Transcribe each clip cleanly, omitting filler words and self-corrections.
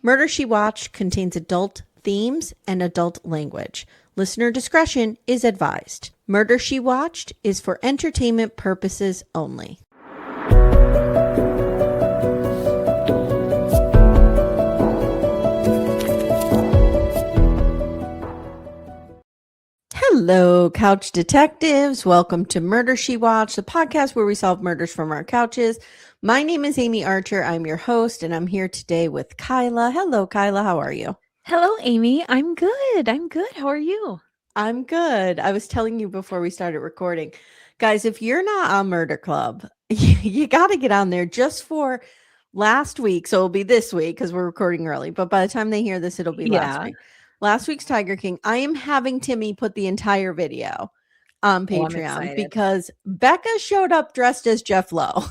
Murder, She Watched contains adult themes and adult language. Listener discretion is advised. Murder, She Watched is for entertainment purposes only. Hello, couch detectives. Welcome to Murder, She Watched, the podcast where we solve murders from our couches. My name is Amy Archer. I'm your host, and I'm here today with Kyla. Hello, Kyla. How are you? Hello, Amy. I'm good. How are you? I'm good. I was telling you before we started recording. Guys, if you're not on Murder Club, you got to get on there just for last week. So it'll be this week because we're recording early. But by the time they hear this, it'll be last week. Last week's Tiger King. I am having Timmy put the entire video on Patreon because Becca showed up dressed as Jeff Lowe.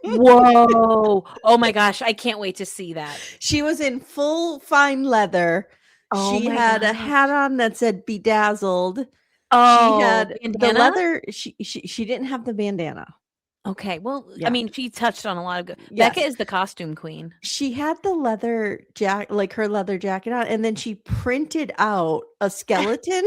Whoa. Oh my gosh. I can't wait to see that. She was in full fine leather. She had a hat on that said bedazzled. Oh, she had bandana? The leather. She didn't have the bandana. Okay. Well, yeah. I mean, she touched on a lot of good. Yes. Becca is the costume queen. She had the leather jacket, like her leather jacket on, and then she printed out a skeleton.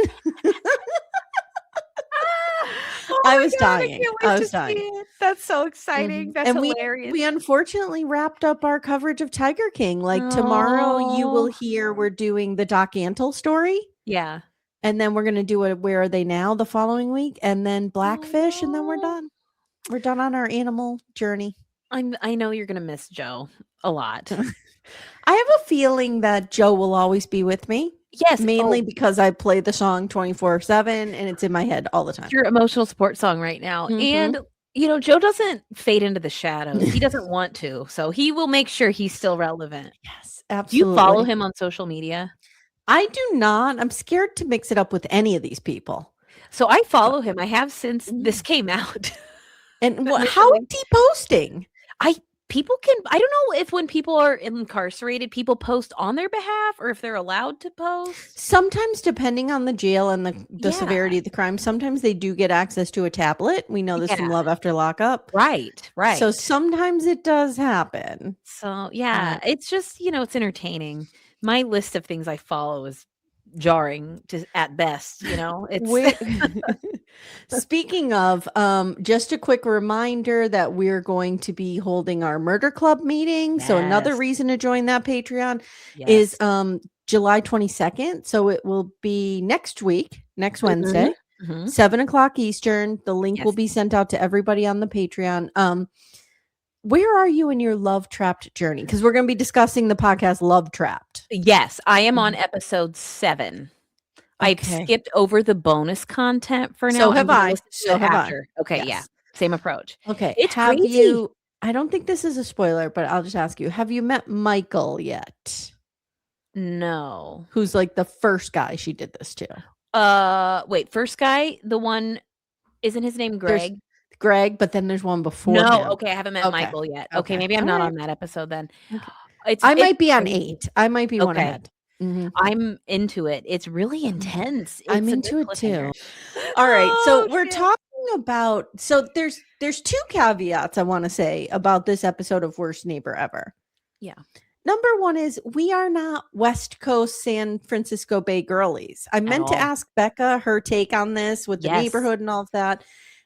I was dying. I was dying. That's so exciting. That's hilarious. We unfortunately wrapped up our coverage of Tiger King. Like tomorrow you will hear we're doing the Doc Antle story. Yeah. And then we're going to do a Where Are They Now the following week, and then Blackfish, and then we're done. We're done on our animal journey. I know you're going to miss Joe a lot. I have a feeling that Joe will always be with me. Yes. Mainly because I play the song 24/7 and it's in my head all the time. Your emotional support song right now. Mm-hmm. And, you know, Joe doesn't fade into the shadows. He doesn't want to. So he will make sure he's still relevant. Yes, absolutely. Do you follow him on social media? I do not. I'm scared to mix it up with any of these people. So I follow him. I have since this came out. And how is he posting? People can, I don't know if when people are incarcerated, people post on their behalf or if they're allowed to post. Sometimes, depending on the jail and the severity of the crime, sometimes they do get access to a tablet. We know this from Love After Lockup. Right. So sometimes it does happen. So yeah, it's just, you know, it's entertaining. My list of things I follow is jarring at best, you know. Speaking of, just a quick reminder that we're going to be holding our Murder Club meeting. Yes. So another reason to join that Patreon is July 22nd. So it will be next Wednesday, 7:00 Eastern. The link will be sent out to everybody on the Patreon. Where are you in your love trapped journey? Because we're going to be discussing the podcast Love Trapped. Yes, I am on episode 7. I've skipped over the bonus content for now. So have I. Okay, yeah. Same approach. Okay. It's crazy. I don't think this is a spoiler, but I'll just ask you, have you met Michael yet? No. Who's like the first guy she did this to? Wait, first guy? The one, isn't his name Greg? Greg, but then there's one before him. Okay, I haven't met Michael yet. Okay, maybe I'm not on that episode then. Okay. I might be on 8. I might be one ahead. Mm-hmm. I'm into it. It's really intense. I'm into it too. All right, so we're talking about, so there's 2 caveats I want to say about this episode of Worst Neighbor Ever. Yeah. Number 1 is we are not West Coast San Francisco Bay girlies. I meant to ask Becca her take on this with the neighborhood and all of that,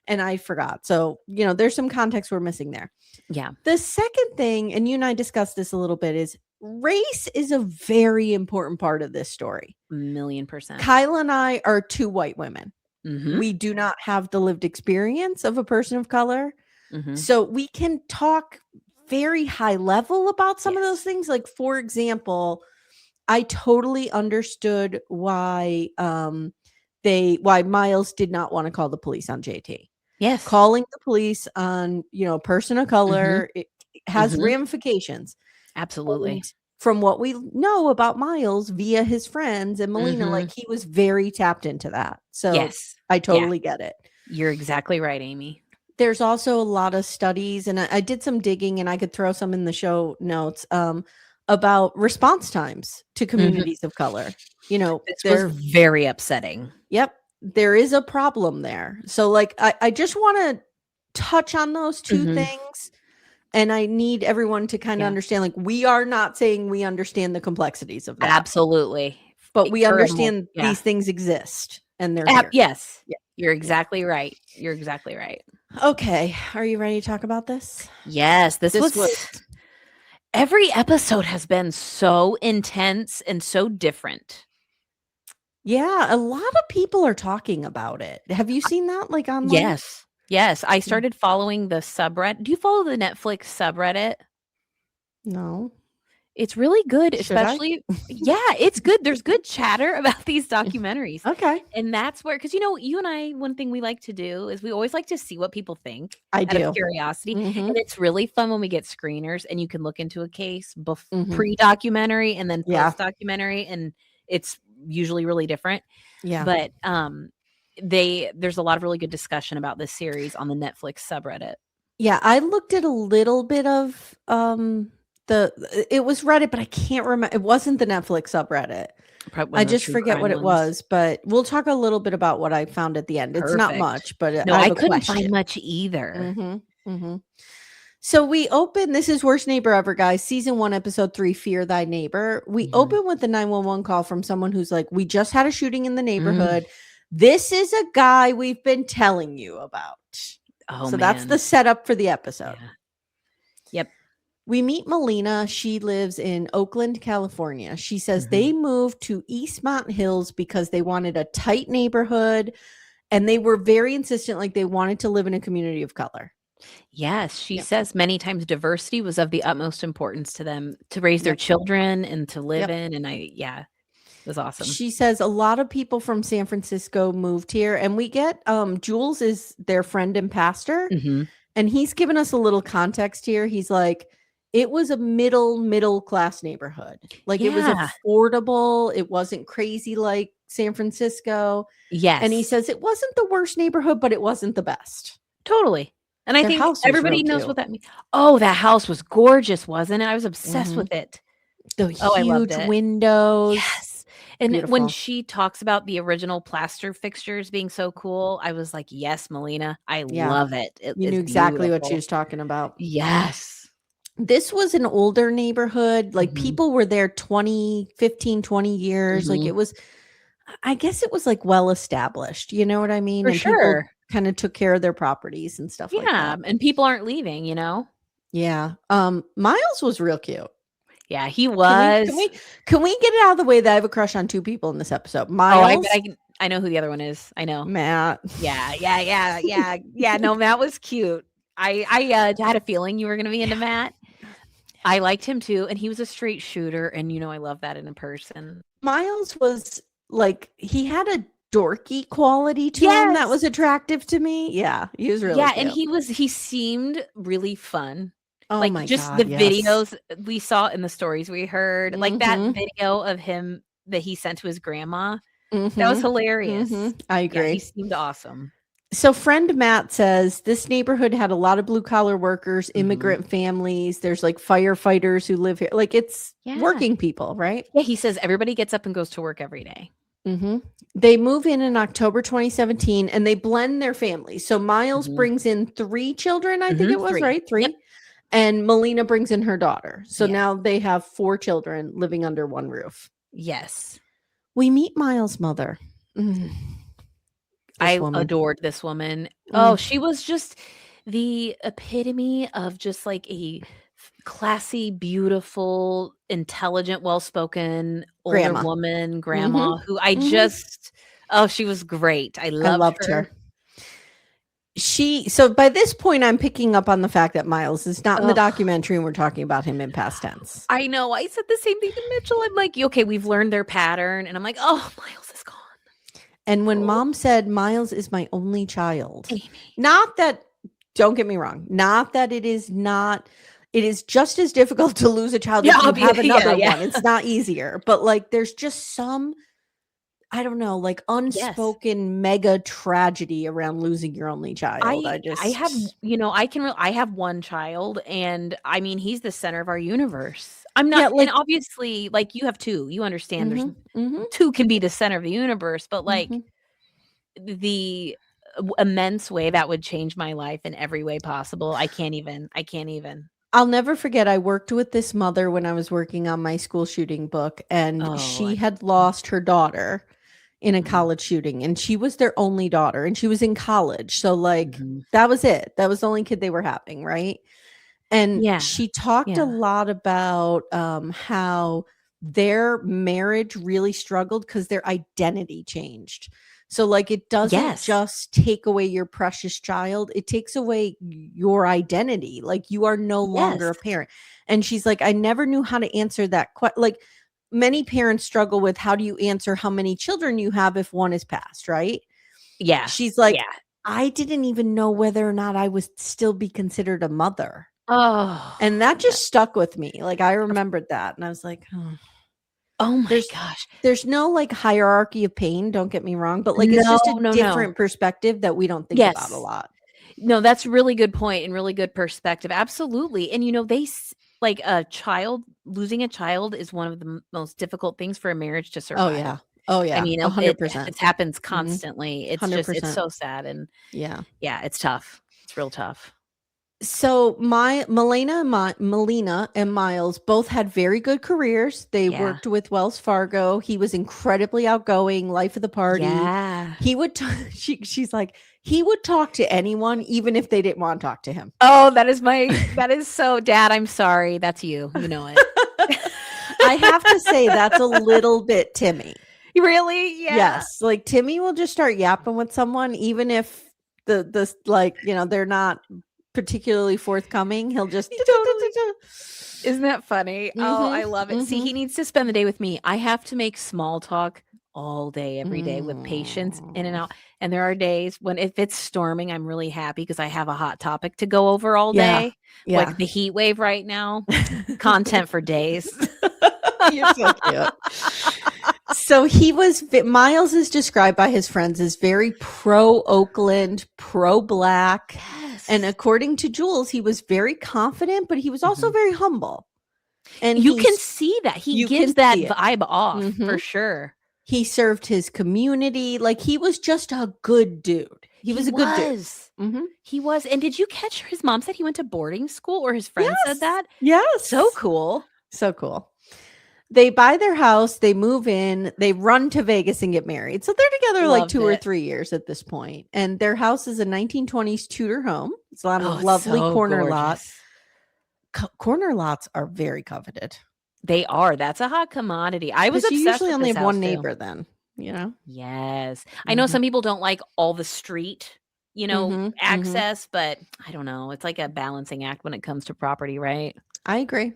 and I forgot. So, you know, there's some context we're missing there. Yeah. The second thing, and you and I discussed this a little bit, is race is a very important part of this story. 1,000,000%. Kyla and I are 2 white women. Mm-hmm. We do not have the lived experience of a person of color. Mm-hmm. So we can talk very high level about some of those things. Like, for example, I totally understood why Miles did not want to call the police on JT. Yes. Calling the police on, you know, a person of color, it has ramifications. Absolutely. And from what we know about Miles via his friends and Melina, like, he was very tapped into that. So I totally get it. You're exactly right, Amy. There's also a lot of studies, and I did some digging, and I could throw some in the show notes about response times to communities of color. You know, they're very upsetting. Yep. There is a problem there. So, like, I just want to touch on those 2 things And I need everyone to kind of understand, like, we are not saying we understand the complexities of that. Absolutely. But we understand these things exist and they're here. Yes. Yeah. You're exactly right. You're exactly right. Okay. Are you ready to talk about this? Yes. This was every episode has been so intense and so different. Yeah, a lot of people are talking about it. Have you seen that, like, online? Yes. Yes. I started following the subreddit. Do you follow the Netflix subreddit? No. It's really good, especially yeah, it's good. There's good chatter about these documentaries. Okay. And that's where, because, you and I, one thing we like to do is we always like to see what people think out of curiosity. Mm-hmm. And it's really fun when we get screeners and you can look into a case pre-documentary and then post-documentary, and it's usually really different. Yeah. But there's a lot of really good discussion about this series on the Netflix subreddit. Yeah, I looked at a little bit of it was Reddit, but I can't remember. It wasn't the Netflix subreddit. I just forget what it was, but we'll talk a little bit about what I found at the end. It's not much, but I couldn't find much either. Mm-hmm, mm-hmm. So we open, this is Worst Neighbor Ever, guys. Season 1, episode 3, Fear Thy Neighbor. We open with the 911 call from someone who's like, we just had a shooting in the neighborhood. This is a guy we've been telling you about. Oh, so that's the setup for the episode. Yeah. Yep. We meet Melina. She lives in Oakland, California. She says they moved to East Mountain Hills because they wanted a tight neighborhood, and they were very insistent, like they wanted to live in a community of color. Yes, she says many times diversity was of the utmost importance to them to raise their children and to live in. And it was awesome. She says a lot of people from San Francisco moved here, and we get Jules is their friend and pastor, and he's given us a little context here. He's like, it was a middle class neighborhood. Like it was affordable. It wasn't crazy like San Francisco. Yes. And he says it wasn't the worst neighborhood, but it wasn't the best. Totally. And I think everybody knows what that means. Oh, that house was gorgeous, wasn't it? I was obsessed with it. The huge windows. Yes. And when she talks about the original plaster fixtures being so cool, I was like, yes, Melina, I love it. You knew exactly what she was talking about. Yes. This was an older neighborhood. Like people were there 15, 20 years. Like it was, I guess it was like well established. You know what I mean? For sure. Kind of took care of their properties and stuff like that. Yeah. And people aren't leaving, Yeah. Miles was real cute. Yeah, he was. Can we get it out of the way that I have a crush on 2 people in this episode? Miles. I know who the other one is. I know. Matt. Yeah. No, Matt was cute. I had a feeling you were going to be into Matt. I liked him too. And he was a straight shooter. And I love that in a person. Miles was like, he had a dorky quality to him that was attractive to me. Yeah. He was really cute. And he seemed really fun. Oh like my just God, the videos we saw in the stories we heard, like that video of him that he sent to his grandma. That was hilarious. I agree. Yeah, he seemed awesome. So friend Matt says this neighborhood had a lot of blue collar workers, immigrant families. There's like firefighters who live here. Like it's working people, right? Yeah. He says everybody gets up and goes to work every day. They move in October 2017 and they blend their families. So Miles brings in 3 children. I think it was 3. Yep. And Melina brings in her daughter. So now they have 4 children living under one roof. Yes. We meet Miles' mother. I adored this woman. Oh, she was just the epitome of just like a classy, beautiful, intelligent, well-spoken older woman, grandma, who I just, she was great. I loved her. So by this point, I'm picking up on the fact that Miles is not in the documentary and we're talking about him in past tense. I know. I said the same thing to Mitchell. I'm like, okay, we've learned their pattern. And I'm like, oh, Miles is gone. And when mom said, Miles is my only child, not that, don't get me wrong, not that it is just as difficult to lose a child as you have another one. It's not easier. But like, there's just some, I don't know, like unspoken mega tragedy around losing your only child. I have one child, and I mean, he's the center of our universe. I'm not, and obviously, like you have 2. You understand there's 2 can be the center of the universe, but like the immense way that would change my life in every way possible. I can't even. I'll never forget, I worked with this mother when I was working on my school shooting book, and she had lost her daughter in a college shooting, and she was their only daughter, and she was in college. So like that was it. That was the only kid they were having, right? And she talked a lot about how their marriage really struggled because their identity changed. So like it doesn't just take away your precious child, it takes away your identity. Like you are no longer a parent. And she's like, I never knew how to answer that question. Like many parents struggle with, how do you answer how many children you have if one is passed, right? Yeah. She's like, I didn't even know whether or not I would still be considered a mother. Oh. And that just stuck with me. Like I remembered that, and I was like, oh my gosh. There's no like hierarchy of pain, don't get me wrong, but like it's just a different perspective that we don't think about a lot. No, that's really good point and really good perspective. Absolutely. And they like losing a child is one of the most difficult things for a marriage to survive. Oh yeah. Oh yeah. I mean, 100%. it happens constantly. It's 100%. just, it's so sad. And yeah, it's tough. It's real tough. So Melina and Miles both had very good careers. They worked with Wells Fargo. He was incredibly outgoing, life of the party. Yeah. He would she's like, he would talk to anyone, even if they didn't want to talk to him. Oh, that is so, Dad, I'm sorry. That's you. You know it. I have to say that's a little bit Timmy. Really? Yeah. Yes. Like Timmy will just start yapping with someone, even if the like, they're not particularly forthcoming. He'll just Isn't that funny? Oh, I love it. See, he needs to spend the day with me. I have to make small talk all day, every day, with patience, in and out. And there are days when, if it's storming, I'm really happy because I have a hot topic to go over all day. Like the heat wave right now. Content for days. You're so cute. So Miles is described by his friends as very pro Oakland, pro Black. Yes. And according to Jules, he was very confident, but he was also very humble. And you can see that. He gives that vibe off for sure. He served his community. Like he was just a good dude. He was a good dude. He was. And did you catch his mom said he went to boarding school, or his friend said that? Yes. So cool. So cool. They buy their house, they move in, they run to Vegas and get married. So they're together like 2 or 3 years at this point. And their house is a 1920s Tudor home. It's a lovely corner lot. Corner lots are very coveted. They are. That's a hot commodity. I was obsessed. You usually with only have one neighbor then, Yes. I know some people don't like all the street, access, but I don't know. It's like a balancing act when it comes to property, right? I agree.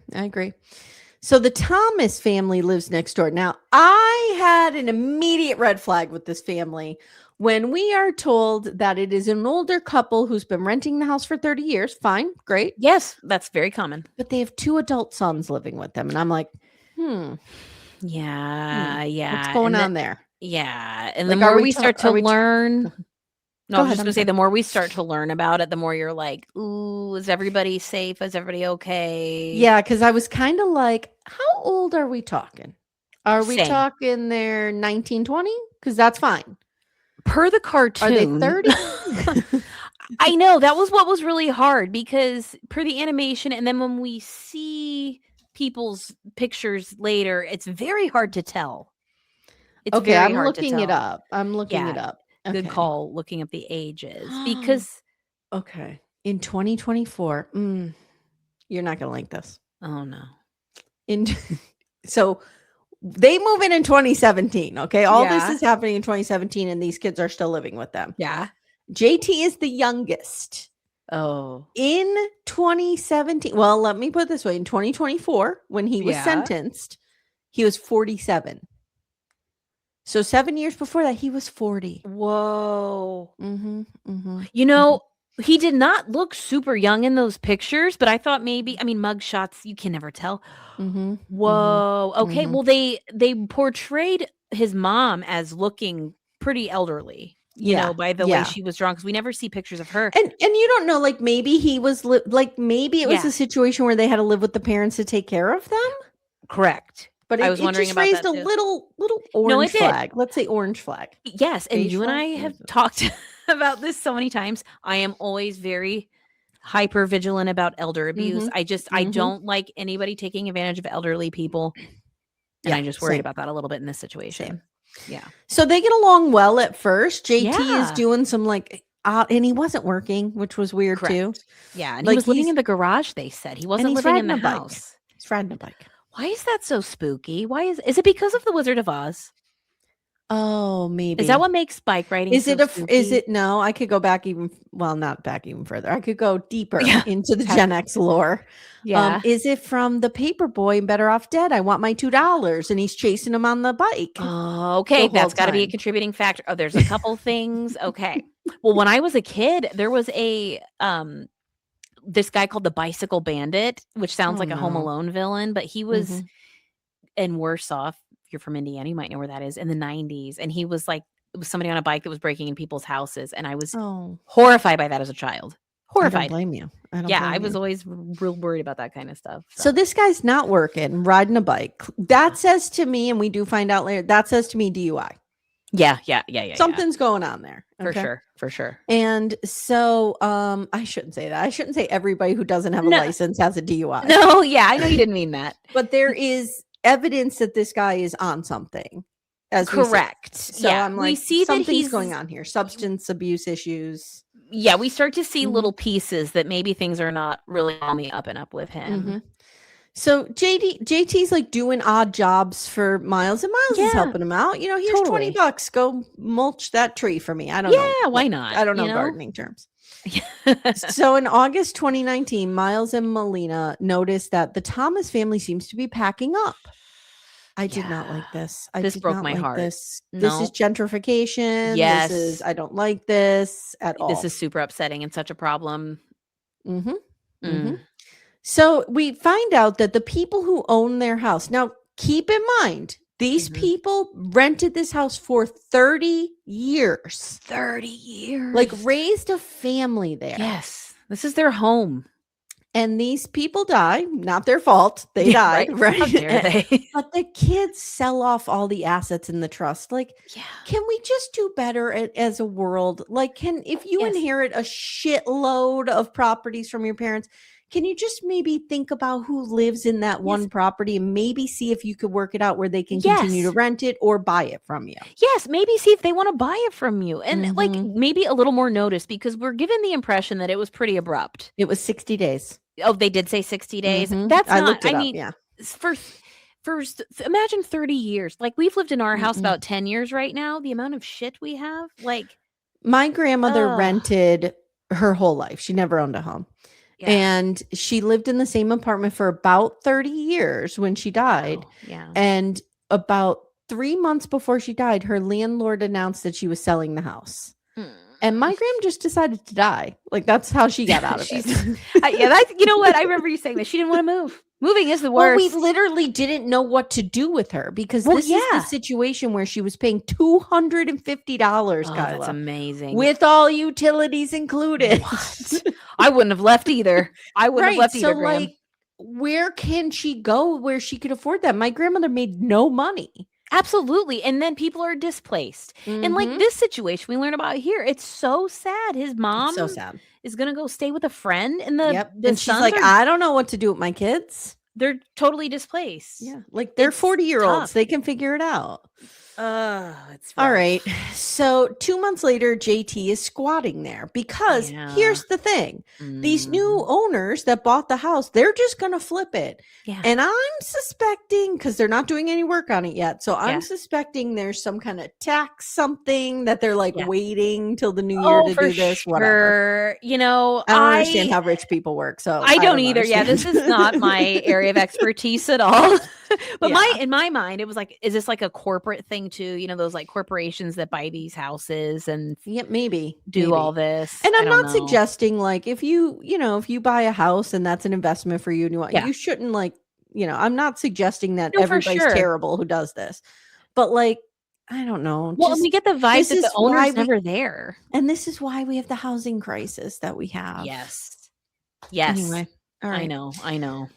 So the Thomas family lives next door. Now, I had an immediate red flag with this family when we are told that it is an older couple who's been renting the house for 30 years. Fine, great. Yes, that's very common. But they have 2 adult sons living with them. And I'm like, Yeah. What's going on there? Yeah. And the more we start to learn... No, I was just going to say, the more we start to learn about it, the more you're like, ooh, is everybody safe? Is everybody okay? Yeah, because I was kind of like, how old are we talking? Are we talking their 1920? Because that's fine. Per the cartoon. Are they 30? I know. That was what was really hard, because per the animation, and then when we see people's pictures later, it's very hard to tell. It's okay, I'm looking it up. Okay. Good call, looking up the ages, because in 2024, you're not gonna like this. Oh no. So they move in 2017. Okay, all this is happening in 2017, and these kids are still living with them. Yeah. JT is the youngest. Oh. In 2017, well, let me put it this way: in 2024, when he was sentenced, he was 47. So 7 years before that, he was 40. Whoa. He did not look super young in those pictures, but I thought maybe, mugshots, you can never tell. Whoa. Okay. Well, they portrayed his mom as looking pretty elderly, by the way she was drawn, because we never see pictures of her. And you don't know, like maybe he was maybe it was a situation where they had to live with the parents to take care of them. Correct. But I was wondering just about raised a little orange flag. Let's say orange flag. Yes, and you and I have talked about this so many times. I am always very hyper vigilant about elder abuse. I don't like anybody taking advantage of elderly people. And I'm just worried about that a little bit in this situation. Same. Yeah. So they get along well at first. JT is doing some like, and he wasn't working, which was weird too. Yeah. And like, he was living in the garage, they said. He wasn't living in the house. He's riding a bike. Why is that so spooky? Is it because of the Wizard of Oz? Oh, maybe. Is that what makes bike riding spooky? No, I could go back not back even further. I could go deeper into the Gen X lore. Yeah. Is it from the Paperboy and Better Off Dead? I want my $2 and he's chasing him on the bike. Oh, okay. That's got to be a contributing factor. Oh, there's a couple things. Okay. Well, when I was a kid, there was this guy called the Bicycle Bandit, which sounds like a Home Alone villain, but he was in Worse Off. You're from Indiana, you might know where that is, in the 90s. And he was like, it was somebody on a bike that was breaking in people's houses. And I was horrified by that as a child. Horrified. I don't blame you. I was always real worried about that kind of stuff. So this guy's not working, riding a bike. That says to me, and we do find out later, that says to me DUI. Yeah. Something's going on there. Okay? For sure. And so I shouldn't say that. I shouldn't say everybody who doesn't have a license has a DUI. No, yeah, I know you didn't mean that. But there is evidence that this guy is on something. Correct. So I'm like, we see something's going on here. Substance abuse issues. Yeah, we start to see little pieces that maybe things are not really on the up and up with him. So JT's like doing odd jobs for Miles, and Miles is helping him out. Here's $20. Go mulch that tree for me. I don't know. Yeah, why not? I don't know gardening terms. So in August 2019, Miles and Melina noticed that the Thomas family seems to be packing up. I did not like this. This broke my heart. This is gentrification. Yes. I don't like this at all. This is super upsetting and such a problem. So we find out that the people who own their house, now keep in mind, these people rented this house for 30 years. 30 years. Like raised a family there. Yes. This is their home. And these people die, not their fault. They died, right? How dare they? But the kids sell off all the assets in the trust. Like, can we just do better as a world? Like, if you inherit a shitload of properties from your parents, can you just maybe think about who lives in that one property and maybe see if you could work it out where they can continue to rent it or buy it from you? Yes, maybe see if they want to buy it from you. And like maybe a little more notice, because we're given the impression that it was pretty abrupt. It was 60 days. Oh, they did say 60 days. That's not, I looked it up, First, imagine 30 years. Like we've lived in our house about 10 years right now. The amount of shit we have, like my grandmother rented her whole life. She never owned a home. Yeah. And she lived in the same apartment for about 30 years when she died. Oh, yeah. And about 3 months before she died, her landlord announced that she was selling the house. And my grandma just decided to die. Like that's how she got out of it. You know what? I remember you saying that she didn't want to move. Moving is the worst. Well, we literally didn't know what to do with her because this is the situation where she was paying $250, Kyla. That's amazing. With all utilities included. What? I wouldn't have left either. So like, where can she go where she could afford that? My grandmother made no money. Absolutely. And then people are displaced. And like this situation we learn about here, it's so sad. His mom is going to go stay with a friend. And and she's like, I don't know what to do with my kids. They're totally displaced. Yeah. Like they're 40-year-olds. They can figure it out. It's rough. All right. So 2 months later, JT is squatting there because here's the thing. These new owners that bought the house, they're just going to flip it. Yeah. And I'm suspecting, because they're not doing any work on it yet. So I'm suspecting there's some kind of tax something that they're like waiting till the new year to do this. Whatever. You know, I don't understand how rich people work. So I don't either. Yeah. This is not my area of expertise at all. But in my mind, it was like, is this like a corporate thing too? You know, those like corporations that buy these houses and maybe all this. And I'm not suggesting like if you buy a house and that's an investment for you and you shouldn't like, I'm not suggesting that everybody's terrible who does this. But like, I don't know. Well, we get the vibe that the owner's never there. And this is why we have the housing crisis that we have. Yes. Anyway. All right. I know.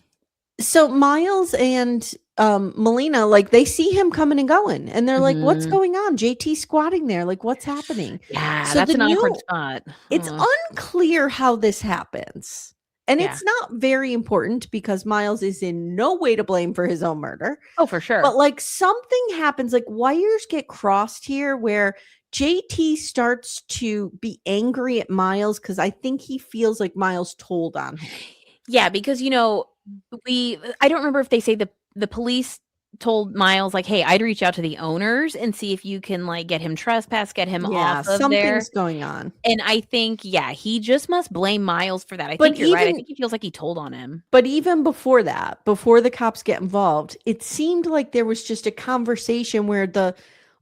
So Miles and Melina, like, they see him coming and going, and they're like, "What's going on? JT squatting there. Like, what's happening?" Yeah, So that's an awkward spot. it's unclear how this happens. And Yeah. it's not very important because Miles is in no way to blame for his own murder. Oh, for sure. But like something happens, like wires get crossed here where JT starts to be angry at Miles because I think he feels like Miles told on him. Yeah, because I don't remember if they say the police told Miles, like, "Hey, I'd reach out to the owners and see if you can, like, get him trespass, get him off of there." Something's going on. And I think, he just must blame Miles for that. I think you're right. I think he feels like he told on him. But even before that, before the cops get involved, it seemed like there was just a conversation where the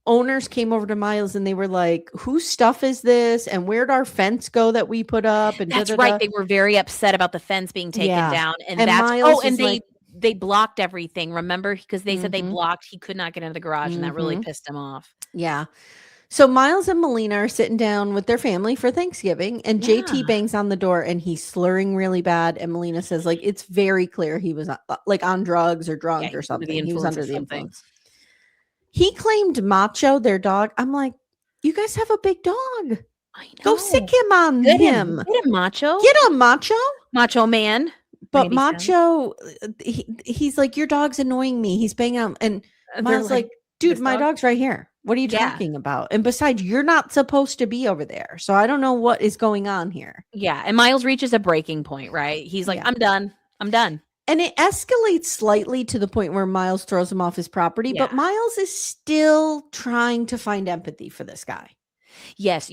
owners came over to Miles and they were like, "Whose stuff is this? And where'd our fence go that we put up?" And that's right. They were very upset about the fence being taken down, and that's Miles and they blocked everything. Remember, because they said they blocked. He could not get into the garage, and that really pissed him off. Yeah. So Miles and Melina are sitting down with their family for Thanksgiving, and JT bangs on the door and he's slurring really bad. And Melina says, like, it's very clear he was like on drugs or drunk or something. He was under the influence. He claimed Macho, their dog. I'm like, you guys have a big dog. I know. Go sick him on him. Get him, Macho. Get him, Macho. Macho man. But Macho, he's like, your dog's annoying me. He's banging on. And Miles like, dude, my dog's right here. What are you talking about? And besides, you're not supposed to be over there. So I don't know what is going on here. Yeah. And Miles reaches a breaking point, right? He's like, I'm done. I'm done. And it escalates slightly to the point where Miles throws him off his property. But Miles is still trying to find empathy for this guy. Yes.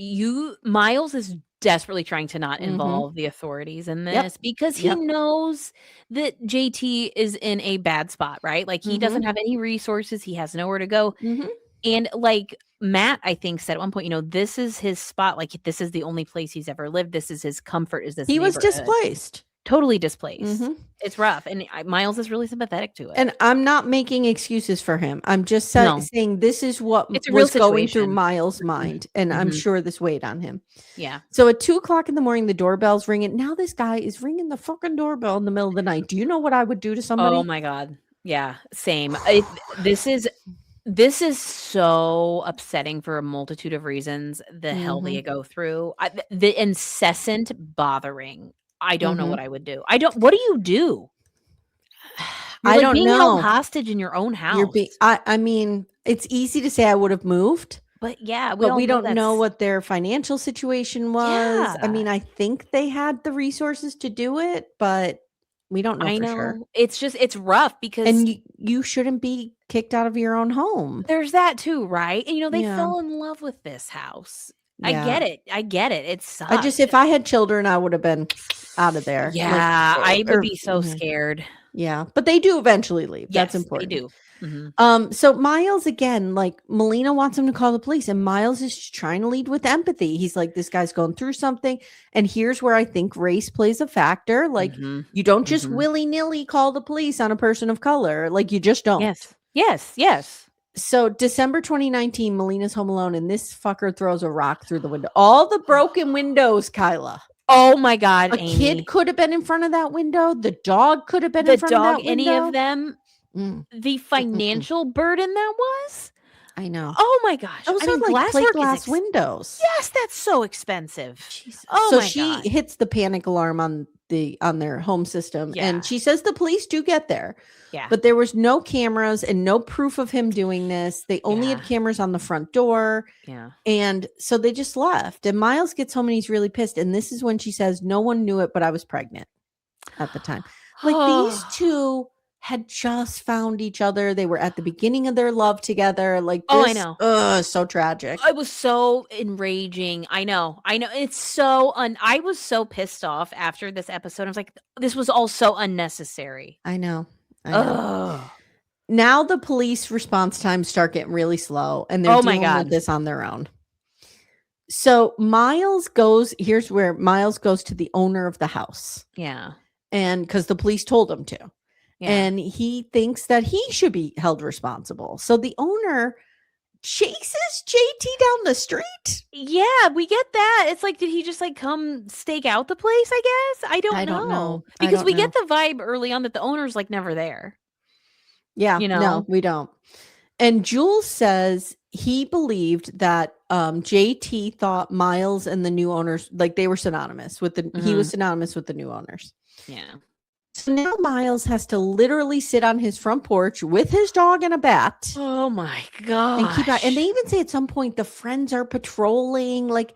Miles is desperately trying to not involve the authorities in this because he knows that JT is in a bad spot, right? Like, he doesn't have any resources. He has nowhere to go. And like Matt, I think, said at one point, this is his spot. Like, this is the only place he's ever lived. This is his comfort. Is this he was displaced. Totally displaced. It's rough. And Miles is really sympathetic to it. And I'm not making excuses for him. I'm just saying this is what was going through Miles' mind. And I'm sure this weighed on him. Yeah. So at 2:00 in the morning, the doorbell's ringing. Now this guy is ringing the fucking doorbell in the middle of the night. Do you know what I would do to somebody? Oh my God. Yeah. Same. This is so upsetting for a multitude of reasons. The hell they go through. The incessant bothering. I don't know what I would do. What do you do? I don't being know. Held hostage in your own house. I mean, it's easy to say I would have moved. But yeah, we don't know what their financial situation was. Yeah. I mean, I think they had the resources to do it, but we don't know for sure. It's rough because you shouldn't be kicked out of your own home. There's that too, right? And they fell in love with this house. Yeah. I get it. It sucks. If I had children, I would have been out of there. Yeah, I would be so scared. Yeah, but they do eventually leave. That's important. They do. So Miles, again, like, Melina wants him to call the police, and Miles is just trying to lead with empathy. He's like, this guy's going through something, and here's where I think race plays a factor. Like, you don't just willy-nilly call the police on a person of color. Like, you just don't. Yes. So December 2019, Melina's home alone, and this fucker throws a rock through the window. All the broken windows, Kyla. Oh my God, Amy. Kid could have been in front of that window. The dog could have been in front of that window. Any of them. The financial burden that was. I know. Oh my gosh. Those are like plate glass windows. Yes, that's so expensive. Jesus. So she hits the panic alarm on their home system, and she says the police do get there. Yeah. But there was no cameras and no proof of him doing this. They only had cameras on the front door. Yeah. And so they just left. And Miles gets home and he's really pissed. And this is when she says, no one knew it, but I was pregnant at the time. Like, these two had just found each other. They were at the beginning of their love together. Like, this, I know. So tragic. It was so enraging. I know. It's so I was so pissed off after this episode. I was like, this was all so unnecessary. I know. Now the police response times start getting really slow, and they're dealing with this on their own. So here's where Miles goes to the owner of the house. Yeah. And because the police told him to. Yeah. And he thinks that he should be held responsible. So the owner chases JT down the street. Yeah, we get that. It's like, did he just like come stake out the place, I guess? I don't know. Because we get the vibe early on that the owner's like never there. Yeah, no, we don't. And Jules says he believed that JT thought Miles and the new owners, like they were synonymous with the, he was synonymous with the new owners. Yeah. So now Miles has to literally sit on his front porch with his dog and a bat. Oh my god! And they even say at some point the friends are patrolling, like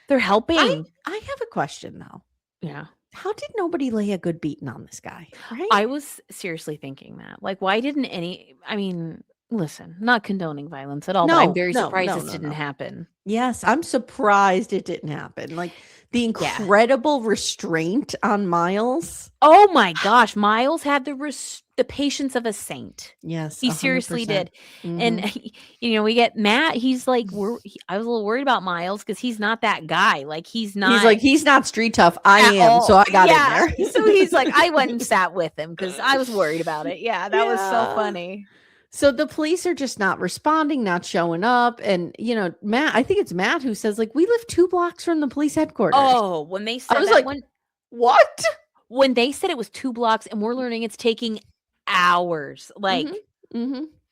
they're helping. I have a question though. Yeah. How did nobody lay a good beating on this guy? Right? I was seriously thinking that. Like, why didn't any? I mean, listen, not condoning violence at all, but I'm very surprised this didn't happen. Yes, I'm surprised it didn't happen. Like the incredible restraint on Miles. Oh my gosh, Miles had the patience of a saint. Yes, he 100%. Seriously did. And we get Matt. He's like, I was a little worried about Miles because he's not that guy. Like he's not street tough. I am, so I got in there. So he's like, I went and sat with him because I was worried about it. Yeah, that was so funny. So the police are just not responding, not showing up. And, Matt, I think it's Matt who says, like, we live 2 blocks from the police headquarters. Oh, when they said I was like, what? When they said it was 2 blocks and we're learning it's taking hours, like,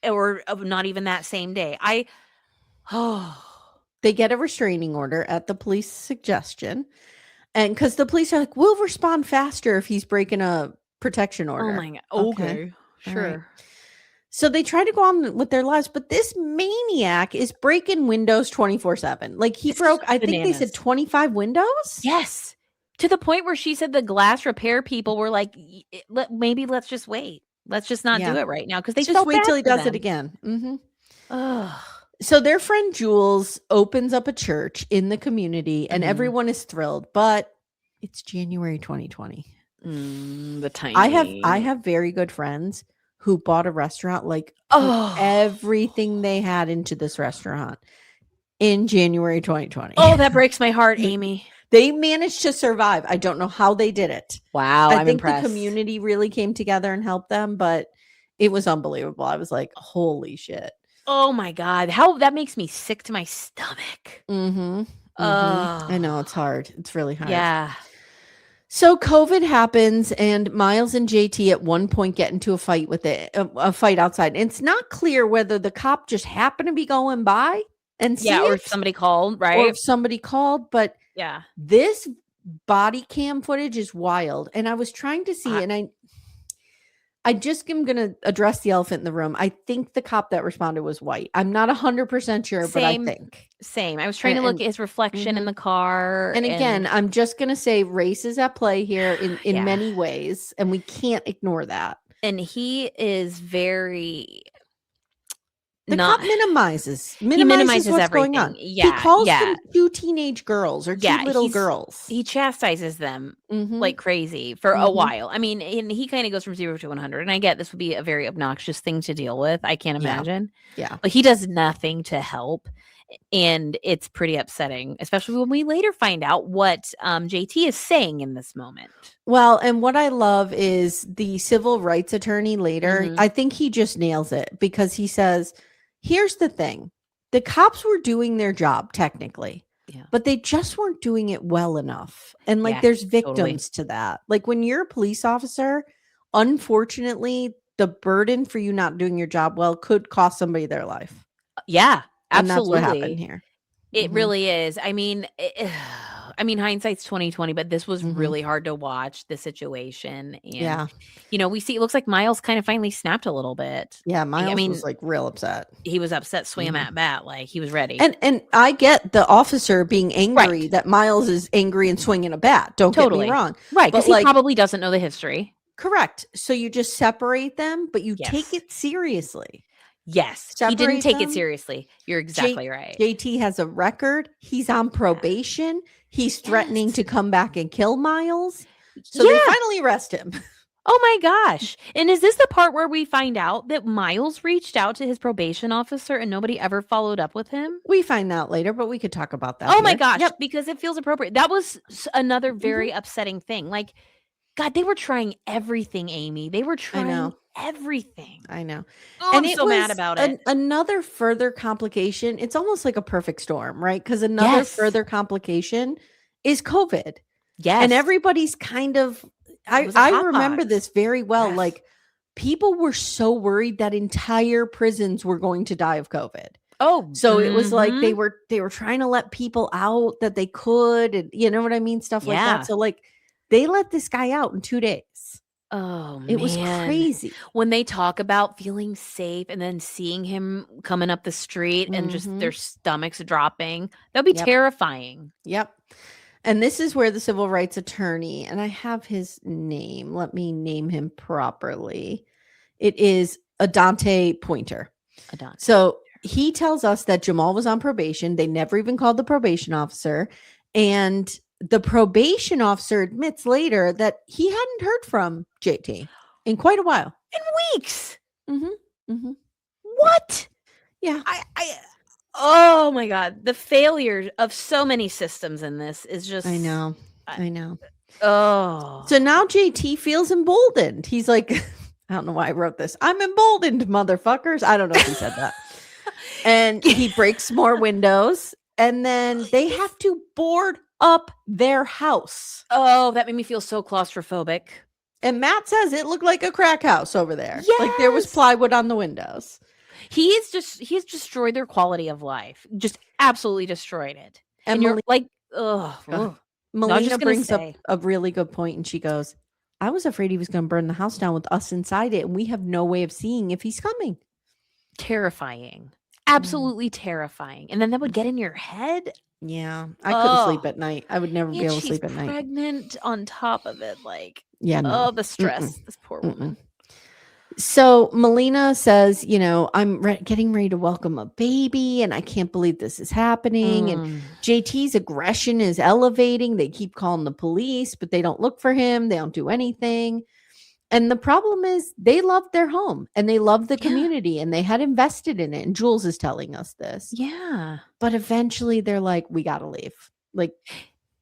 or not even that same day. They get a restraining order at the police suggestion. And because the police are like, we'll respond faster if he's breaking a protection order. Oh my God. Okay. Sure. Right. So they try to go on with their lives, but this maniac is breaking windows 24/7. Like he broke, I think they said 25 windows. Yes. To the point where she said the glass repair people were like, maybe let's just wait. Let's just not do it right now. Because they just wait till he does it again. So their friend Jules opens up a church in the community and everyone is thrilled, but it's January 2020. The tiny. I have very good friends who bought a restaurant, like everything they had into this restaurant in January 2020. Oh, that breaks my heart, Amy. They managed to survive. I don't know how they did it. Wow, I think the community really came together and helped them, but it was unbelievable. I was like, holy shit. Oh my God. How that makes me sick to my stomach. I know, it's hard. It's really hard. Yeah. So COVID happens and Miles and JT at one point get into a fight with a fight outside. And it's not clear whether the cop just happened to be going by and see or if somebody called, right? Or if somebody called, but yeah, this body cam footage is wild. And I was trying to see, and I just am going to address the elephant in the room. I think the cop that responded was white. I'm not 100% sure, but I think. Same. I was trying to look at his reflection in the car. And again, I'm just going to say race is at play here in many ways, and we can't ignore that. And he is very... The cop minimizes what's everything. Going on. Yeah, he calls them 2 teenage girls or 2 little girls. He chastises them like crazy for a while. I mean, and he kind of goes from 0 to 100. And I get this would be a very obnoxious thing to deal with. I can't imagine. Yeah. But he does nothing to help. And it's pretty upsetting, especially when we later find out what JT is saying in this moment. Well, and what I love is the civil rights attorney later. I think he just nails it because he says, here's the thing. The cops were doing their job technically, but they just weren't doing it well enough. And there's victims to that. Like when you're a police officer, unfortunately, the burden for you not doing your job well could cost somebody their life. Yeah, absolutely. And that's what happened here. It really is. I mean, hindsight's 2020, but this was really hard to watch the situation. And, we see, it looks like Miles kind of finally snapped a little bit. Yeah. Miles was like real upset. He was upset, swam at bat. Like he was ready. And I get the officer being angry that Miles is angry and swinging a bat. Don't get me wrong. Right. Because he probably doesn't know the history. Correct. So you just separate them, but you take it seriously. Yes, he didn't take it seriously. You're exactly right. JT has a record. He's on probation. He's threatening to come back and kill Miles. So they finally arrest him. Oh my gosh. And is this the part where we find out that Miles reached out to his probation officer and nobody ever followed up with him? We find out later, but we could talk about that. Oh my gosh, because it feels appropriate. That was another very upsetting thing. Like God, they were trying everything, Amy. They were trying everything. I know. Oh, And I'm so mad about it. Another further complication. It's almost like a perfect storm, right? Because another further complication is COVID. Yes. And everybody's kind of, I remember this very well. Yes. Like, people were so worried that entire prisons were going to die of COVID. Oh, so it was like they were trying to let people out that they could, and you know what I mean, stuff like that. So like they let this guy out in 2 days. Oh, it was crazy. When they talk about feeling safe and then seeing him coming up the street and just their stomachs dropping, that'd be terrifying. Yep. And this is where the civil rights attorney, and I have his name. Let me name him properly. It is Adante Pointer. So he tells us that Jamal was on probation. They never even called the probation officer. And the probation officer admits later that he hadn't heard from JT in quite a while. In weeks. What? Yeah. Oh my God. The failure of so many systems in this is just. I know. Oh. So now JT feels emboldened. He's like, I don't know why I wrote this. I'm emboldened, motherfuckers. I don't know if he said that. And he breaks more windows, and then they have to board up their house. Oh, that made me feel so claustrophobic. And Matt says it looked like a crack house over there. Yes. Like there was plywood on the windows. He's destroyed their quality of life. Just absolutely destroyed it. And you're like, ugh. Melina brings up a really good point, and she goes, I was afraid he was going to burn the house down with us inside it, and we have no way of seeing if he's coming. Terrifying. Absolutely terrifying. And then that would get in your head. Yeah. I couldn't sleep at night. I would never be able to sleep at night. Pregnant on top of it. Like, no. The stress. This poor woman. So Melina says, you know, I'm getting ready to welcome a baby, and I can't believe this is happening. And JT's aggression is elevating. They keep calling the police, but they don't look for him. They don't do anything. And the problem is they love their home, and they love the community, and they had invested in it. And Jules is telling us this. Yeah. But eventually they're like, we got to leave. Like,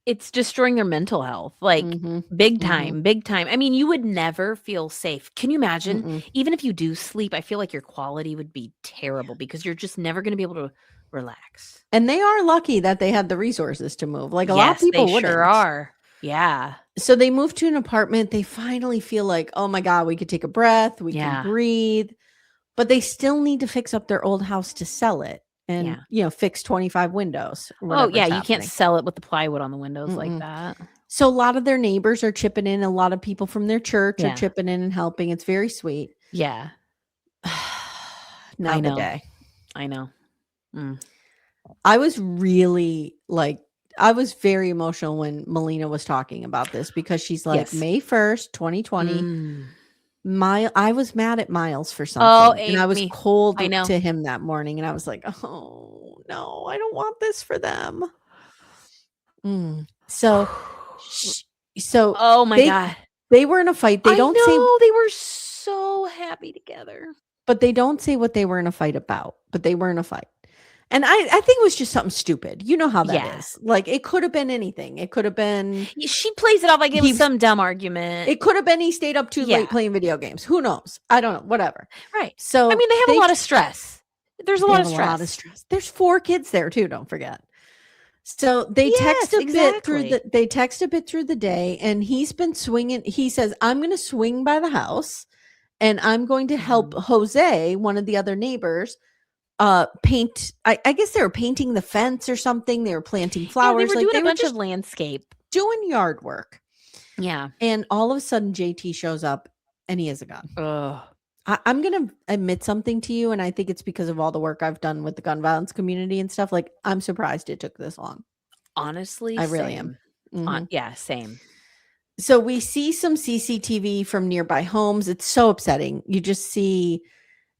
it's destroying their mental health, like big time. I mean, you would never feel safe. Can you imagine? Even if you do sleep, I feel like your quality would be terrible because you're just never going to be able to relax. And they are lucky that they had the resources to move. Like a lot of people wouldn't. Sure are. Yeah. So they move to an apartment. They finally feel like, oh my God, we could take a breath. We can breathe. But they still need to fix up their old house to sell it. And, you know, fix 25 windows. Oh, yeah. You can't sell it with the plywood on the windows like that. So a lot of their neighbors are chipping in. A lot of people from their church are chipping in and helping. It's very sweet. Yeah. Now the day. I know. I was really I was very emotional when Melina was talking about this because she's like, May 1st, 2020. I was mad at Miles for something, and I was cold to him that morning, and I was like, oh no, I don't want this for them. So oh my God, they were in a fight. They don't say they were so happy together, but they don't say what they were in a fight about, but they were in a fight. And I think it was just something stupid. You know how that is. Like, it could have been anything. It could have been... She plays it off like it was some dumb argument. It could have been he stayed up too late playing video games. Who knows? I don't know. Whatever. Right. So, I mean, they have a lot of stress. There's a lot of stress. There's 4 kids there, too. Don't forget. So they text a bit through the day, and he's been swinging. He says, I'm going to swing by the house, and I'm going to help Jose, one of the other neighbors, paint. I guess they were painting the fence or something. They were planting flowers. They were doing a bunch of landscape, doing yard work. Yeah. And all of a sudden JT shows up, and he has a gun. I'm gonna admit something to you, and I think it's because of all the work I've done with the gun violence community and stuff. Like, I'm surprised it took this long. Honestly, I really am. Yeah, same. So we see some CCTV from nearby homes. It's so upsetting. You just see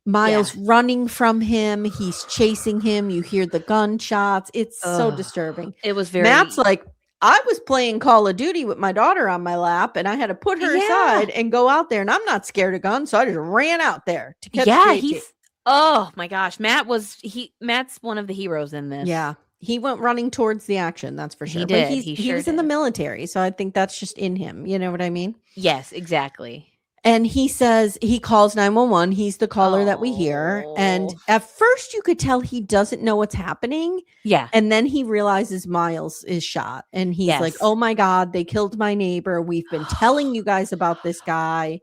Miles running from him. He's chasing him. You hear the gunshots. It's so disturbing. It was very... Matt's like, I was playing Call of Duty with my daughter on my lap, and I had to put her aside and go out there, and I'm not scared of guns, so I just ran out there to catch JT. Oh my gosh. Matt's one of the heroes in this. Yeah. he went running towards the action, that's for sure. He But did. he was in the military, so I think that's just in him. You know what I mean? Yes, exactly. And he says he calls 911. He's the caller that we hear. And at first you could tell he doesn't know what's happening. Yeah. And then he realizes Miles is shot. And he's like, oh my God, they killed my neighbor. We've been telling you guys about this guy.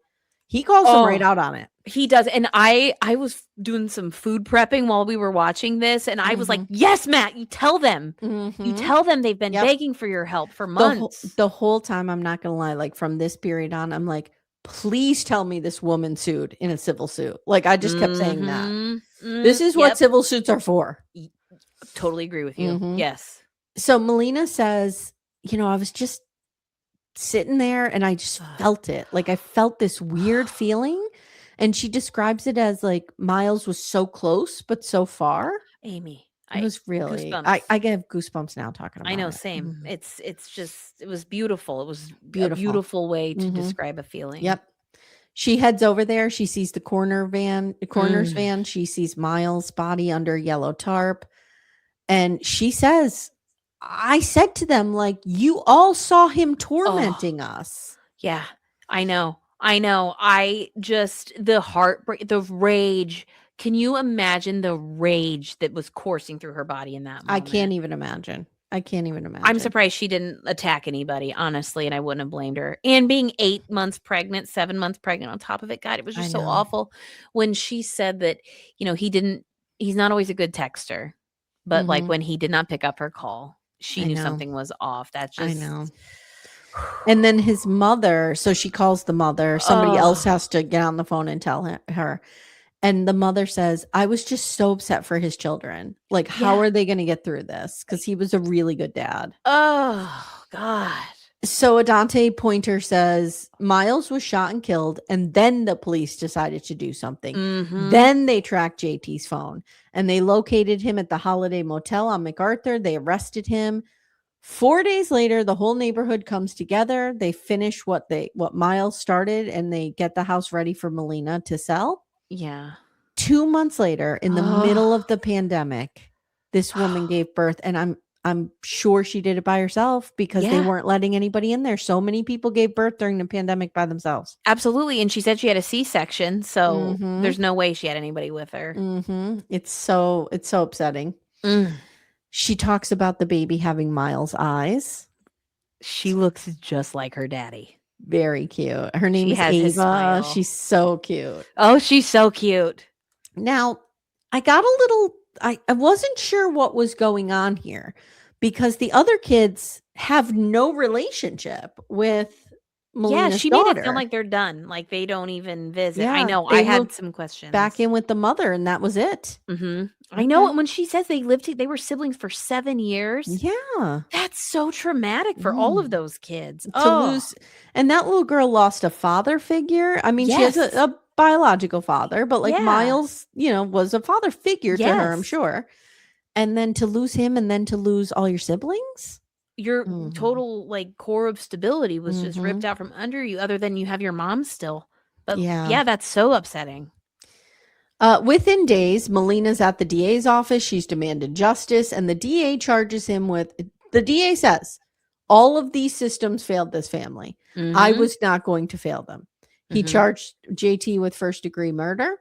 He calls them right out on it. He does. And I was doing some food prepping while we were watching this. And I was like, yes, Matt, you tell them. You tell them they've been begging for your help for months. The whole time, I'm not going to lie, like from this period on, I'm like, please tell me this woman sued in a civil suit. Like I just kept saying that. This is what civil suits are for. Totally agree with you. Yes. So Melina says, I was just sitting there and I just felt it. Like I felt this weird feeling. And she describes it as like Miles was so close, but so far. Amy. It was really, I get goosebumps now talking about it. I know, same. It's just, it was beautiful. It was a beautiful way to describe a feeling. Yep. She heads over there. She sees the coroner's van. She sees Miles' body under yellow tarp. And she says, I said to them, like, you all saw him tormenting us. Yeah, I know. The heartbreak, the rage. Can you imagine the rage that was coursing through her body in that moment? I can't even imagine. I'm surprised she didn't attack anybody, honestly, and I wouldn't have blamed her. And being 8 months pregnant, 7 months pregnant on top of it, God, it was just so awful. When she said that, he's not always a good texter, but like when he did not pick up her call, she knew something was off. That's just, I know. And then his mother, so she calls the mother. Somebody else has to get on the phone and tell her. And the mother says, I was just so upset for his children. Like, how are they going to get through this? Because he was a really good dad. Oh, God. So Adante Pointer says, Miles was shot and killed, and then the police decided to do something. Then they tracked JT's phone, and they located him at the Holiday Motel on MacArthur. They arrested him. 4 days later, the whole neighborhood comes together. They finish what Miles started, and they get the house ready for Melina to sell. Yeah. 2 months later, in the middle of the pandemic, this woman gave birth, and I'm sure she did it by herself because they weren't letting anybody in there. So many people gave birth during the pandemic by themselves. Absolutely. And she said she had a C-section, so there's no way she had anybody with her. It's so upsetting. She talks about the baby having Miles' eyes. She looks just like her daddy. Very cute. Her name is Ava. She's so cute. Oh, she's so cute. Now, I got a little, I wasn't sure what was going on here because the other kids have no relationship with Melina's she daughter. made it sound like they're done. Like they don't even visit. I know. I had some questions. Back in with the mother and that was it. I know. And when she says they were siblings for 7 years. Yeah. That's so traumatic for all of those kids. To lose. And that little girl lost a father figure. I mean, she has a biological father, but like Miles, was a father figure to her, I'm sure. And then to lose him and then to lose all your siblings. Your total like core of stability was just ripped out from under you, other than you have your mom still. But yeah, that's so upsetting. Within days, Melina's at the DA's office. She's demanded justice, and the DA charges him with, the DA says, all of these systems failed this family. I was not going to fail them. He charged JT with first-degree murder.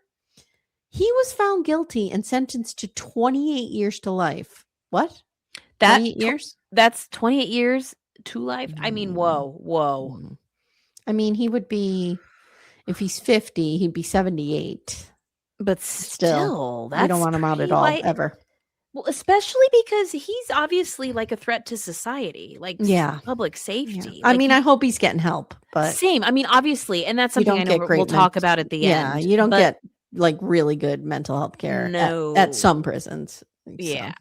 He was found guilty and sentenced to 28 years to life. What? 28 years? That's 28 years to life? I mean, whoa. I mean, he would be, if he's 50, he'd be 78. But still, we don't want him out at all, ever. Well, especially because he's obviously like a threat to society, like public safety. Yeah. I mean, I hope he's getting help, but same. I mean, obviously, and that's something I know we'll talk about at the end. Yeah, you don't get like really good mental health care at some prisons. Yeah.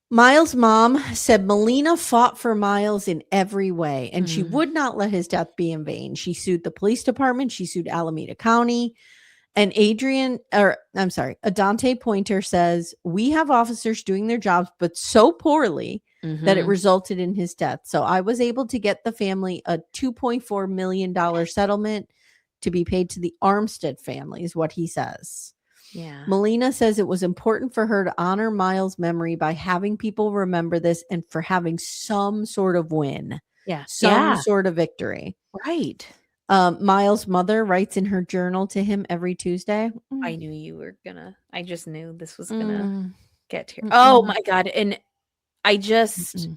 Miles' mom said Melina fought for Miles in every way, and she would not let his death be in vain. She sued the police department. She sued Alameda County. And Adante Pointer says, we have officers doing their jobs, but so poorly that it resulted in his death. So I was able to get the family a $2.4 million settlement to be paid to the Armstead family, is what he says. Yeah. Melina says it was important for her to honor Miles' memory by having people remember this and for having some sort of win. Yeah. Some sort of victory. Right. Miles' mother writes in her journal to him every Tuesday. I knew you were gonna I just knew this was gonna get here. Mm-mm. Oh my God. And I just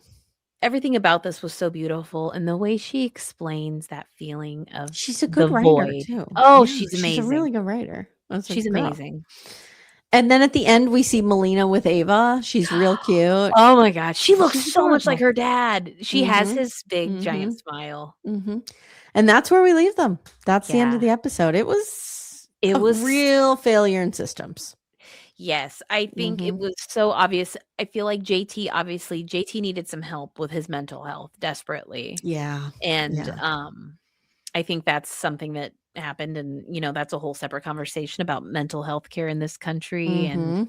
everything about this was so beautiful, and the way she explains that feeling of she's a the good writer void. too. Oh, Yeah, she's she's a amazing. really good writer. That's a She's girl. amazing. And then at the end, we see Melina with Ava. She's real cute. Oh my God. She looks She's so much adorable. like her dad. She has his big, giant smile. And that's where we leave them. That's the end of Yeah. the episode. It was It a was real failure in systems. Yes, I think it was so obvious. I feel like JT needed some help with his mental health desperately. Yeah. And Yeah. I think that's something that happened, and that's a whole separate conversation about mental health care in this country and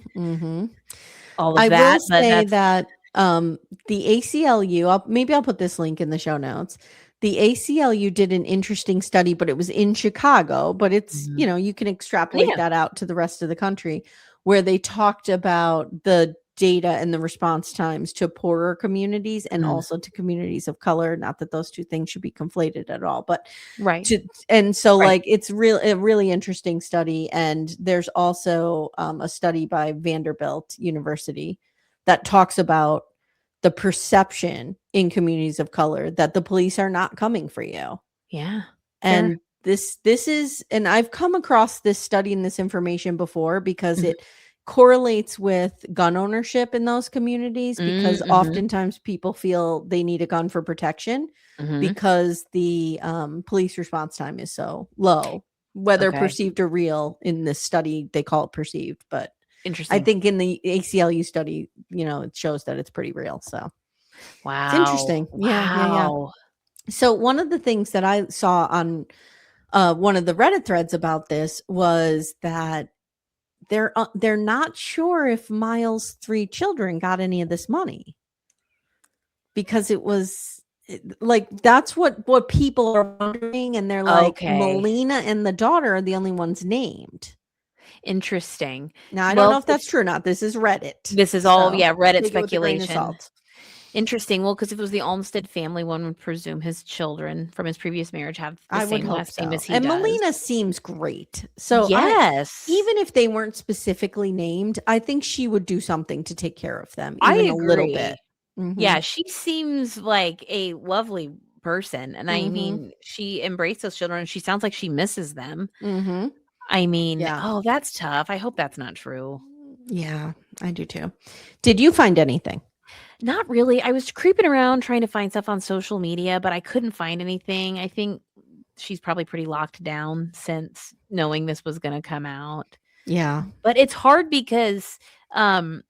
all of I that. will But say that's that the ACLU, maybe I'll put this link in the show notes. The ACLU did an interesting study, but it was in Chicago, but it's, you can extrapolate that out to the rest of the country, where they talked about the data and the response times to poorer communities and also to communities of color. Not that those two things should be conflated at all, but it's a really interesting study. And there's also a study by Vanderbilt University that talks about the perception in communities of color that the police are not coming for you. Yeah. And this is, and I've come across this study and this information before because it correlates with gun ownership in those communities, because oftentimes people feel they need a gun for protection because the police response time is so low, whether perceived or real. In this study, they call it perceived, but interesting. I think in the ACLU study, it shows that it's pretty real. So wow, it's interesting. Yeah. So one of the things that I saw on one of the Reddit threads about this was that they're not sure if Miles' 3 children got any of this money, because it was like, that's what people are wondering, and they're like, Melina and the daughter are the only ones named. Interesting. Now, I don't know if that's true or not. This is Reddit. This is all Reddit speculation. Interesting. Well, because if it was the Armstead family, one would presume his children from his previous marriage have the same last name as he does. And Melina seems great. So yes, even if they weren't specifically named, I think she would do something to take care of them, even a little bit. Yeah, she seems like a lovely person. And I mean, she embraced those children. She sounds like she misses them. I mean, oh, that's tough. I hope that's not true. Yeah, I do too. Did you find anything? Not really. I was creeping around trying to find stuff on social media, but I couldn't find anything. I think she's probably pretty locked down since knowing this was going to come out. Yeah. But it's hard because, everybody's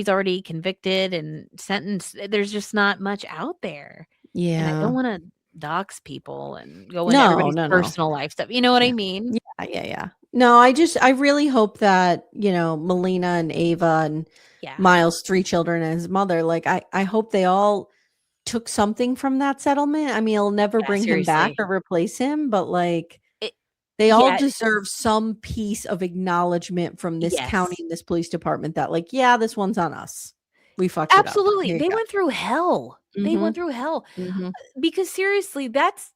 already convicted and sentenced. There's just not much out there. Yeah. And I don't want to dox people and go into everybody's personal life stuff. You know what I mean? Yeah. No, I really hope that, Melina and Ava and Miles' 3 children and his mother, like, I hope they all took something from that settlement. I mean, it'll never bring him back or replace him, but like, they all deserve some piece of acknowledgement from this county and this police department that, like, this one's on us. We fucked it up. Absolutely. They went through hell. They went through hell. Because seriously, that's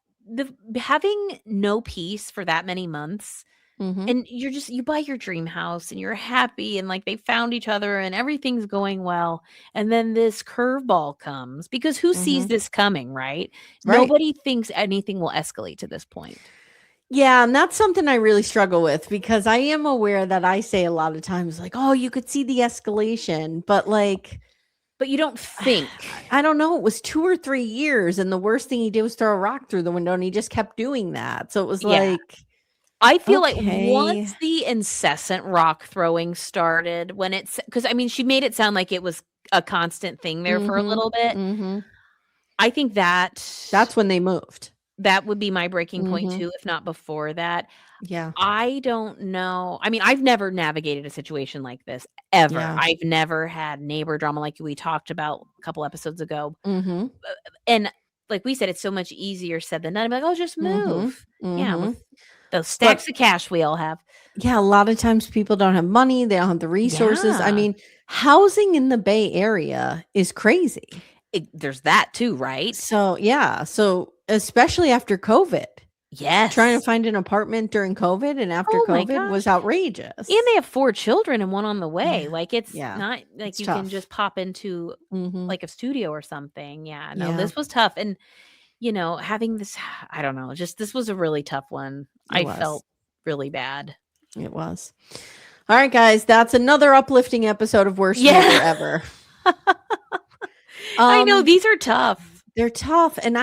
having no peace for that many months. And you buy your dream house and you're happy and like they found each other and everything's going well. And then this curveball comes, because who sees this coming, right? Nobody thinks anything will escalate to this point. Yeah, and that's something I really struggle with, because I am aware that I say a lot of times, like, oh, you could see the escalation, but you don't think. I don't know. It was 2 or 3 years, and the worst thing he did was throw a rock through the window, and he just kept doing that. So it was like, I feel like once the incessant rock throwing started, because I mean, she made it sound like it was a constant thing there for a little bit. I think that's when they moved. That would be my breaking point too, if not before that. Yeah. I don't know. I mean, I've never navigated a situation like this ever. Yeah. I've never had neighbor drama like we talked about a couple episodes ago. And like we said, it's so much easier said than done. I'm like, oh, just move. Yeah. Those stacks of cash we all have. Yeah, a lot of times people don't have money. They don't have the resources. I mean, housing in the Bay Area is crazy. There's that too, right? So, yeah. So, especially after COVID. Yes. Trying to find an apartment during COVID and after COVID was outrageous. And they have 4 children and 1 on the way. Like, it's not like it's you tough. can just pop into like a studio or something. Yeah, no, Yeah. this was tough. And, you know, having this, I don't know, just this was a really tough one. I felt really bad. It was. All right, guys, that's another uplifting episode of Worst Neighbor Ever. I know, these are tough. They're tough, and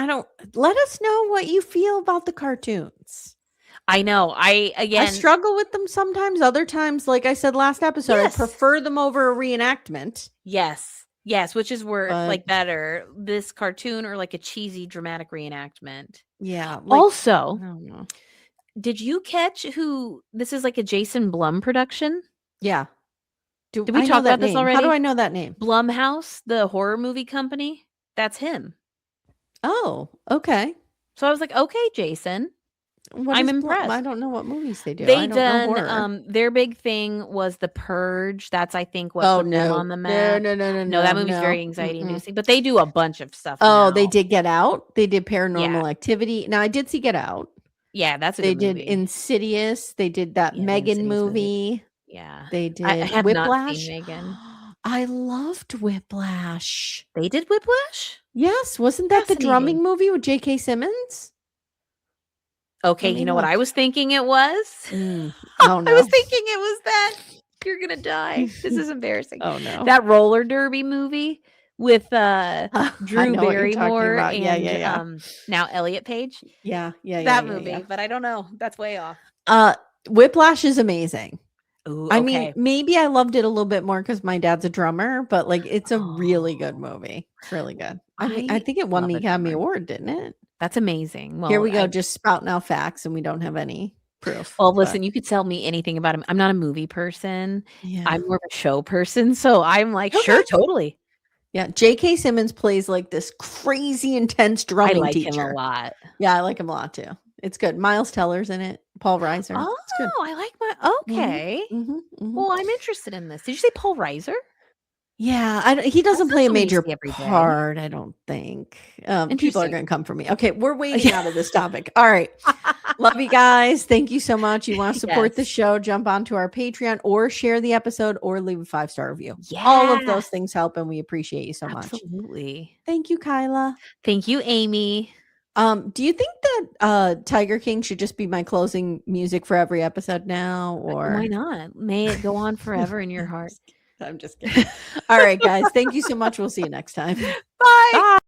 let us know what you feel about the cartoons. I know. I struggle with them sometimes. Other times, like I said last episode, I prefer them over a reenactment. Yes, which is where like better, this cartoon or like a cheesy dramatic reenactment. Yeah. Like, also, I don't know. Did you catch who this is, like a Jason Blum production? Yeah. Did we talk about this already? How do I know that name? Blumhouse, the horror movie company. That's him. Oh, okay. So I was like, okay, Jason. I'm impressed. I don't know what movies they do. They done their big thing was The Purge. That's I think what put them on the map. No, that movie's very anxiety inducing. But they do a bunch of stuff. Oh, they did Get Out. They did Paranormal Activity. Now I did see Get Out. Yeah, that's a they good did movie. Insidious. They did that Megan movie. Yeah, they did. I have Whiplash. Not seen Megan. I loved Whiplash. They did Whiplash? Yes. Wasn't that the drumming movie with J.K. Simmons? Okay, you know what I was thinking it was? Oh, no. I was thinking it was that. You're going to die. This is embarrassing. Oh, no. That roller derby movie with Drew Barrymore and now Elliot Page. Yeah. That movie, but I don't know. That's way off. Whiplash is amazing. Ooh, I mean, maybe I loved it a little bit more because my dad's a drummer, but like it's a really good movie. It's really good. I think it won the Academy Award, didn't it? That's amazing. Well, here we go, just spouting out facts, and we don't have any proof. Well, listen, you could tell me anything about him. I'm not a movie person. Yeah. I'm more of a show person, so I'm like, sure, totally. Yeah, J.K. Simmons plays like this crazy intense drumming I like teacher. him a lot. Yeah, I like him a lot too. It's good. Miles Teller's in it. Paul Reiser. Oh, it's good. I like okay. Well, I'm interested in this. Did you say Paul Reiser? Yeah, he doesn't play a major part, I don't think. People are going to come for me. Okay, we're waiting out of this topic. All right. Love you guys. Thank you so much. You want to support the show, jump onto our Patreon or share the episode or leave a 5-star review. Yeah. All of those things help, and we appreciate you so much. Absolutely. Thank you, Kyla. Thank you, Amy. Do you think that Tiger King should just be my closing music for every episode now? Or why not? May it go on forever in your heart. I'm just kidding. All right, guys. Thank you so much. We'll see you next time. Bye. Bye.